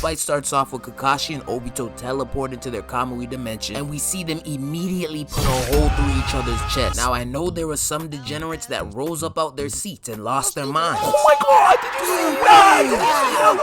fight starts off with Kakashi and Obito teleported to their kamui dimension, and we see them immediately put a hole through each other's chest. Now I know there were some degenerates that rose up out their seats and lost their minds. Oh my god, did you see that? Did you see that?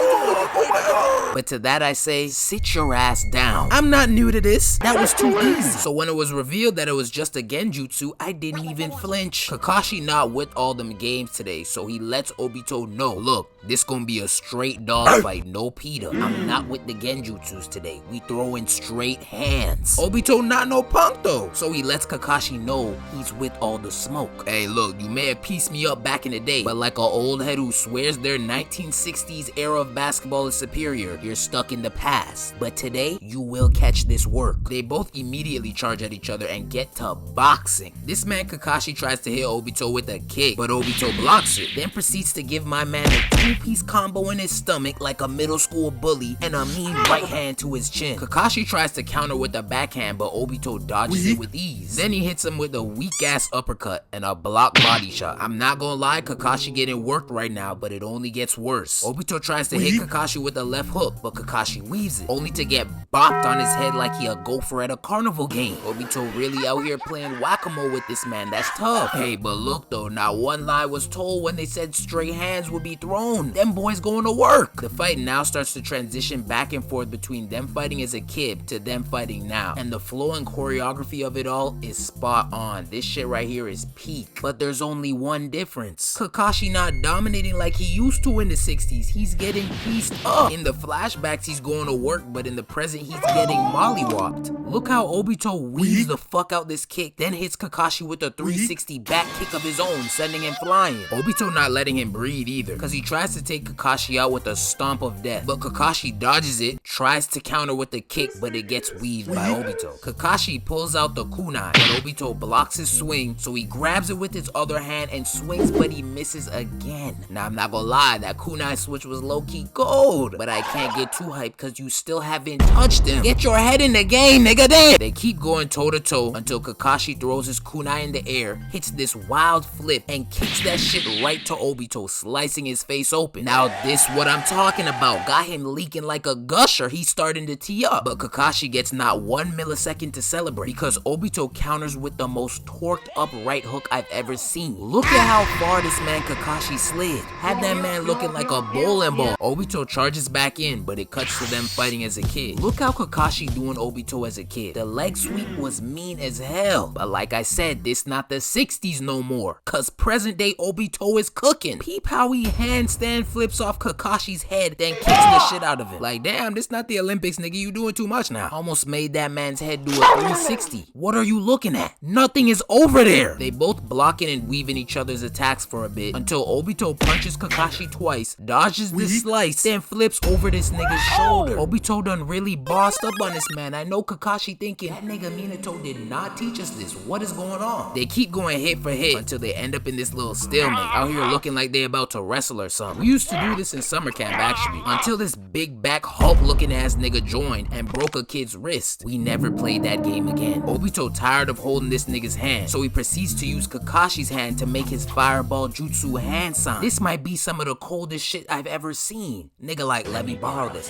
Oh my god. But to that I say, sit your ass down. I'm not new to this. That was too easy. So when it was revealed that it was just a genjutsu, I didn't even flinch. Kakashi not with all them games today, so he lets Obito know, look, this gonna be a straight dog fight, no Peter. I'm not with the genjutsus today. We throwing straight hands. Obito not no punk though, so he lets Kakashi know he's with all the smoke. Hey look, you may have pieced me up back in the day, but like an old head who swears their 1960s era of basketball is superior, you're stuck in the past. But today, you will catch this work. They both immediately charge at each other and get to boxing. This man Kakashi tries to hit Obito with a kick, but Obito blocks it, then proceeds to give my man a two-piece combo in his stomach like a middle school bully and a mean right hand to his chin. Kakashi tries to counter with a backhand, but Obito dodges it with ease. Then he hits him with a weak-ass uppercut and a block body shot. I'm not gonna lie, Kakashi getting worked right now, but it only gets worse. Obito tries to hit Kakashi with a left hook, but Kakashi weaves it, only to get bopped on his head like he a gopher at a carnival game. Obito really out here playing whack-a-mole with this man, that's tough. Hey, but look though, not one lie was told when they said straight hands would be thrown. Them boys going to work. The fight now starts to transition back and forth between them fighting as a kid to them fighting now, and the flow and choreography of it all is spot on. This shit right here is peak, but there's only one difference. Kakashi not dominating like he used to in the 60s, he's getting pieced up. In the flashbacks he's going to work, but in the present he's getting mollywopped. Look how Obito weaves the fuck out this kick, then hits Kakashi with a 360 back kick of his own, sending him flying. Obito not letting him breathe either, cause he tries to take Kakashi out with a stomp of death, but Kakashi dodges it, tries to counter with the kick, but it gets weaved by Obito. Kakashi pulls out the kunai, but Obito blocks his swing, so he grabs it with his other hand and swings, but he misses again. Now I'm not gonna lie, that kunai switch was low-key gold, but I can't get too hyped cause you still haven't touched him. Get your head in the game, nigga, damn! They keep going toe-to-toe until Kakashi throws his kunai in the air, hits this wild flip, and kicks that shit right to Obito, slicing his face open. Now this what I'm talking about. Got him leaking like a gusher. He's starting to tee up, but Kakashi gets not 1 millisecond to celebrate because Obito counters with the most torqued up right hook I've ever seen. Look at how far this man Kakashi slid. Had that man looking like a bowling ball. Obito charges back in, but it cuts to them fighting as a kid. Look how Kakashi doing Obito as a kid. The leg sweep was mean as hell, but like I said, this not the 60s no more, cause present day Obito is cooking. Peep how he handstand flips off Kakashi's head, then kicks the shit out of him. Like damn, this not the Olympics, nigga, you doing too much now. Almost made that man's head do a 360. What are you looking at? Nothing is over there. They both blocking and weaving each other's attacks for a bit until Obito punches Kakashi twice, dodges the slice, then flips over this nigga's shoulder. Obito done really bossed up on this man. I know Kakashi thinking, that nigga Minato did not teach us this. What is going on? They keep going hit for hit until they end up in this little stalemate, out here looking like they about to wrestle or something. We used to do this in summer camp actually, until this big back Hulk looking ass nigga joined and broke a kid's wrist. We never played that game again. Obito tired of holding this nigga's hand, so he proceeds to use Kakashi's hand to make his fireball jutsu hand sign. This might be some of the coldest shit I've ever seen. Nigga like, let me borrow this.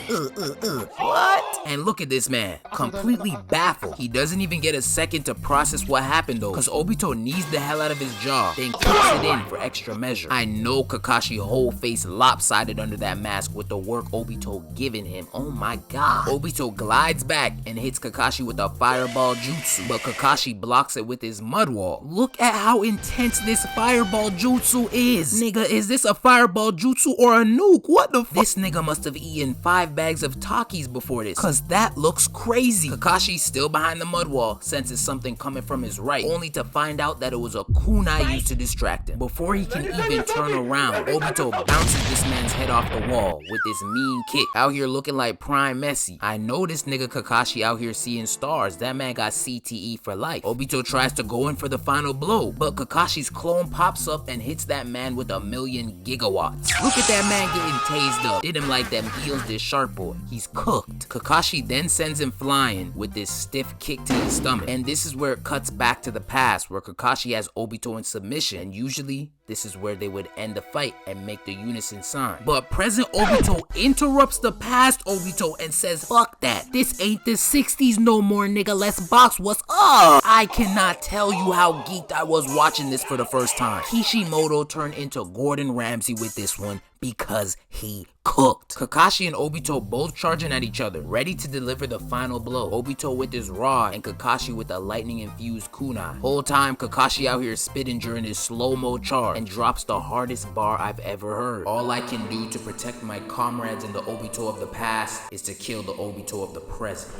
What? And look at this man, completely baffled. He doesn't even get a second to process what happened though, cause Obito knees the hell out of his jaw, then kicks it in for extra measure. I know Kakashi whole face lopsided under that mask with the work Obito giving him. Oh my god. Obito glides back and hits Kakashi with a fireball jutsu, but Kakashi blocks it with his mud wall. Look at how intense this fireball jutsu is. Nigga, is this a fireball jutsu or a nuke? What the fuck? This nigga must have eaten 5 bags of Takis before this, cause that looks crazy. Kakashi's still behind the mud wall, senses something coming from his right, only to find out that it was a kunai used to distract him. Before he can even turn around, Obito bounces this man's head off the wall with this mean kick, out here looking like prime Messi. I know this nigga Kakashi out here seeing stars. That man got CTE for life. Obito tries to go in for the final blow, but Kakashi's clone pops up and hits that man with 1,000,000 gigawatts. Look at that man getting tased up. Did him like them heels this sharp boy. He's cooked. Kakashi Kakashi then sends him flying with this stiff kick to his stomach. And this is where it cuts back to the past, where Kakashi has Obito in submission, and usually this is where they would end the fight and make the unison sign. But present Obito interrupts the past Obito and says, "Fuck that. This ain't the 60s no more, nigga. Let's box. What's up?" I cannot tell you how geeked I was watching this for the first time. Kishimoto turned into Gordon Ramsay with this one because he cooked. Kakashi and Obito both charging at each other, ready to deliver the final blow. Obito with his raw and Kakashi with a lightning infused kunai. Whole time Kakashi out here spitting during his slow-mo charge and drops the hardest bar I've ever heard. "All I can do to protect my comrades in the Obito of the past is to kill the Obito of the present."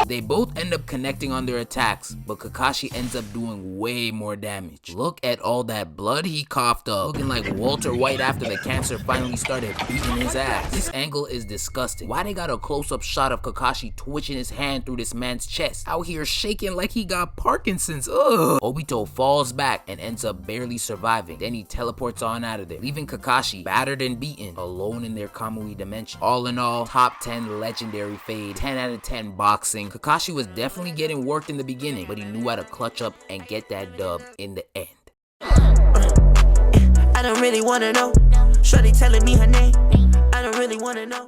They both end up connecting on their attacks, but Kakashi ends up doing way more damage. Look at all that blood he coughed up, looking like Walter White after the cancer finally started beating his ass. This angle is disgusting. Why they got a close-up shot of Kakashi twitching his hand through this man's chest, out here shaking like he got Parkinson's? Ugh. Obito falls back and ends up barely surviving. Then he teleports on out of there, leaving Kakashi battered and beaten, alone in their kamui dimension. All in all, top 10 legendary fade, 10 out of 10 boxing. Kakashi was definitely getting worked in the beginning, but he knew how to clutch up and get that dub in the end. I don't really wanna know. Shorty telling me her name. I don't really wanna know.